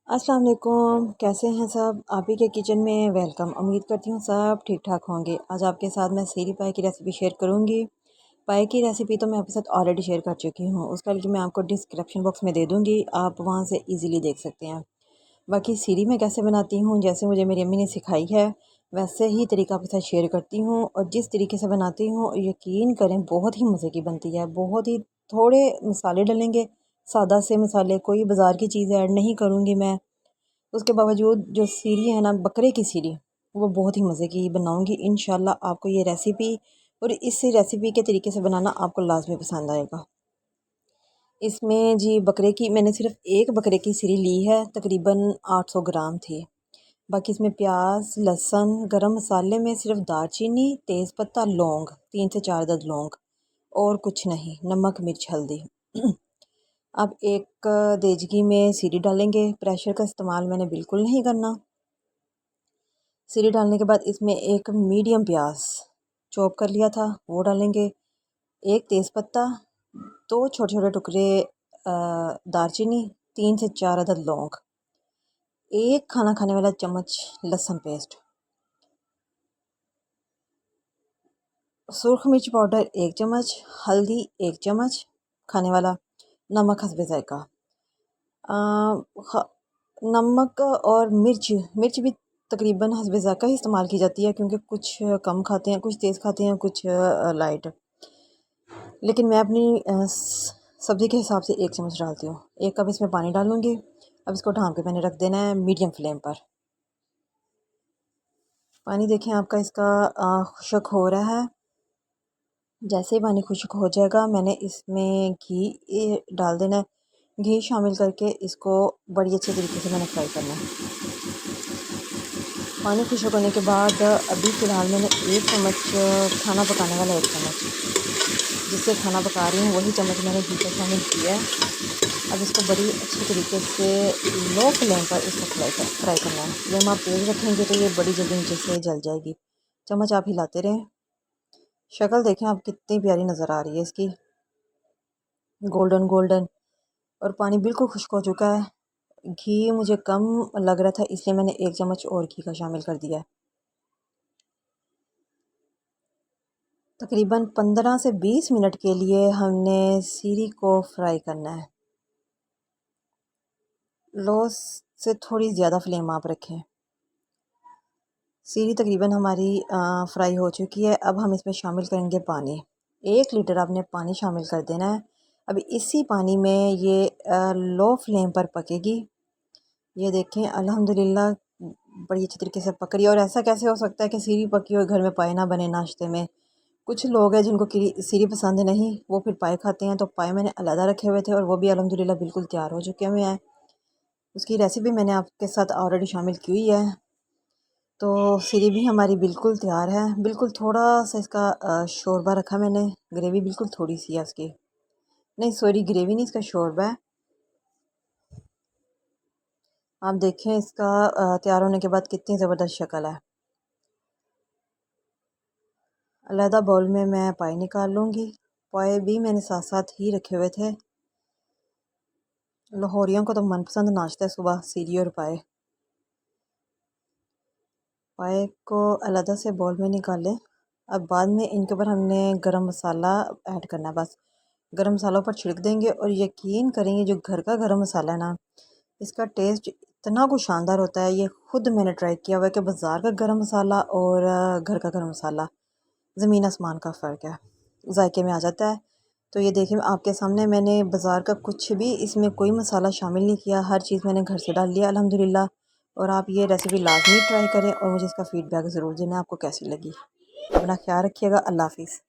अस्सलाम वालेकुम। कैसे हैं सब? आप ही के किचन में वेलकम। उम्मीद करती हूँ सब ठीक ठाक होंगे। आज आपके साथ मैं सीरी पाई की रेसिपी शेयर करूँगी। पाई की रेसिपी तो मैं आपके साथ ऑलरेडी शेयर कर चुकी हूँ, उसका लिंक मैं आपको डिस्क्रिप्शन बॉक्स में दे दूँगी, आप वहाँ से इजीली देख सकते हैं। बाकी सीरी मैं कैसे बनाती हूँ, जैसे मुझे मेरी अम्मी ने सिखाई है वैसे ही तरीका आपके साथ शेयर करती हूँ। और जिस तरीके से बनाती हूँ यकीन करें बहुत ही मज़े की बनती है। बहुत ही थोड़े मसाले डलेंगे, सादा से मसाले, कोई बाज़ार की चीज़ ऐड नहीं करूँगी मैं। उसके बावजूद जो सीरी है ना, बकरे की सीरी, वो बहुत ही मज़े की बनाऊंगी इंशाल्लाह। आपको ये रेसिपी और इस रेसिपी के तरीके से बनाना आपको लाजमी पसंद आएगा। इसमें जी बकरे की मैंने सिर्फ एक बकरे की सीरी ली है, तकरीबन 800 ग्राम थी। बाकी इसमें प्याज, लहसुन, गरम मसाले में सिर्फ दालचीनी, तेज़पत्ता, लौंग, 3 से 4 अदद लौंग, और कुछ नहीं, नमक, मिर्च, हल्दी। अब एक देचगी में सीरी डालेंगे। प्रेशर का इस्तेमाल मैंने बिल्कुल नहीं करना। सीरी डालने के बाद इसमें एक मीडियम प्याज चॉप कर लिया था वो डालेंगे, एक तेज़पत्ता, दो छोटे छोटे टुकड़े दालचीनी, 3 से 4 अदद लौंग, एक खाना खाने वाला चम्मच लहसुन पेस्ट, सुरख मिर्च पाउडर 1 चम्मच, हल्दी 1 चम्मच खाने वाला, नमक हस्बे जायका। नमक और मिर्च मिर्च भी तकरीबन हस्बे ज़ायक़ा ही इस्तेमाल की जाती है, क्योंकि कुछ कम खाते हैं, कुछ तेज़ खाते हैं, कुछ लाइट। लेकिन मैं अपनी सब्ज़ी के हिसाब से 1 चम्मच डालती हूँ। 1 कप इसमें पानी डालूँगी। अब इसको ढाँप के मैंने रख देना है मीडियम फ्लेम पर। पानी देखें आपका इसका खुश्क हो रहा है। जैसे ही पानी खुश्क हो जाएगा मैंने इसमें घी डाल देना है। घी शामिल करके इसको बड़ी अच्छे तरीके से मैंने फ्राई करना है। पानी खुश्क होने के बाद अभी फ़िलहाल मैंने 1 चम्मच खाना पकाने वाला 1 चम्मच, जिससे खाना पका रही हूँ वही चम्मच मैंने घी का शामिल किया है। अब इसको बड़ी अच्छी तरीके से लो फ्लेम पर इसको फ्राई करना है। फ्लेम आप तेज़ रखेंगे तो ये बड़ी जल्दी नीचे से जल जाएगी। चम्मच आप हिलाते रहें। शक्ल देखें आप कितनी प्यारी नज़र आ रही है इसकी, गोल्डन गोल्डन। और पानी बिल्कुल खुश्क हो चुका है। घी मुझे कम लग रहा था, इसलिए मैंने 1 चम्मच और घी का शामिल कर दिया है। तकरीबन 15 से 20 मिनट के लिए हमने सीरी को फ्राई करना है। लो से थोड़ी ज़्यादा फ्लेम आप रखें। सीरी तकरीबन हमारी फ्राई हो चुकी है। अब हम इसमें शामिल करेंगे पानी। 1 लीटर आपने पानी शामिल कर देना है। अभी इसी पानी में ये लो फ्लेम पर पकेगी। ये देखें अल्हम्दुलिल्लाह बड़ी अच्छी तरीके से पक रही है। और ऐसा कैसे हो सकता है कि सीरी पकी हुई घर में पाए ना बने नाश्ते में? कुछ लोग हैं जिनको सीरी पसंद नहीं, वो फिर पाए खाते हैं, तो पाए मैंने अलहदा रखे हुए थे और वो भी अल्हम्दुलिल्लाह बिल्कुल तैयार हो चुके हुए हैं। उसकी रेसिपी मैंने आपके साथ ऑलरेडी शामिल की हुई है। तो सीरी भी हमारी बिल्कुल तैयार है। बिल्कुल थोड़ा सा इसका शोरबा रखा मैंने, ग्रेवी बिल्कुल थोड़ी सी है उसकी। नहीं सॉरी, ग्रेवी नहीं, इसका शोरबा है। आप देखें इसका तैयार होने के बाद कितनी ज़बरदस्त शक्ल है। अलहदा बाउल में मैं पाए निकाल लूँगी। पाए भी मैंने साथ साथ ही रखे हुए थे। लाहौरियों को तो मनपसंद नाश्ता है सुबह सीरी और पाए। पाए को अलहदा से बाउल में निकालें। अब बाद में इनके ऊपर हमने गरम मसाला ऐड करना है। बस गरम मसालों पर छिड़क देंगे और यकीन करेंगे जो घर का गरम मसाला है ना, इसका टेस्ट इतना कुछ शानदार होता है। ये खुद मैंने ट्राई किया हुआ है कि बाज़ार का गरम मसाला और घर का गरम मसाला, ज़मीन आसमान का फ़र्क है, जायके में आ जाता है। तो ये देखिए आपके सामने मैंने बाज़ार का कुछ भी इसमें कोई मसाला शामिल नहीं किया, हर चीज़ मैंने घर से डाल लिया अल्हम्दुलिल्लाह। और आप ये रेसिपी लाजमी ट्राई करें और मुझे इसका फ़ीडबैक ज़रूर देना आपको कैसी लगी। अपना ख्याल रखिएगा। अल्लाह हाफ़िज़।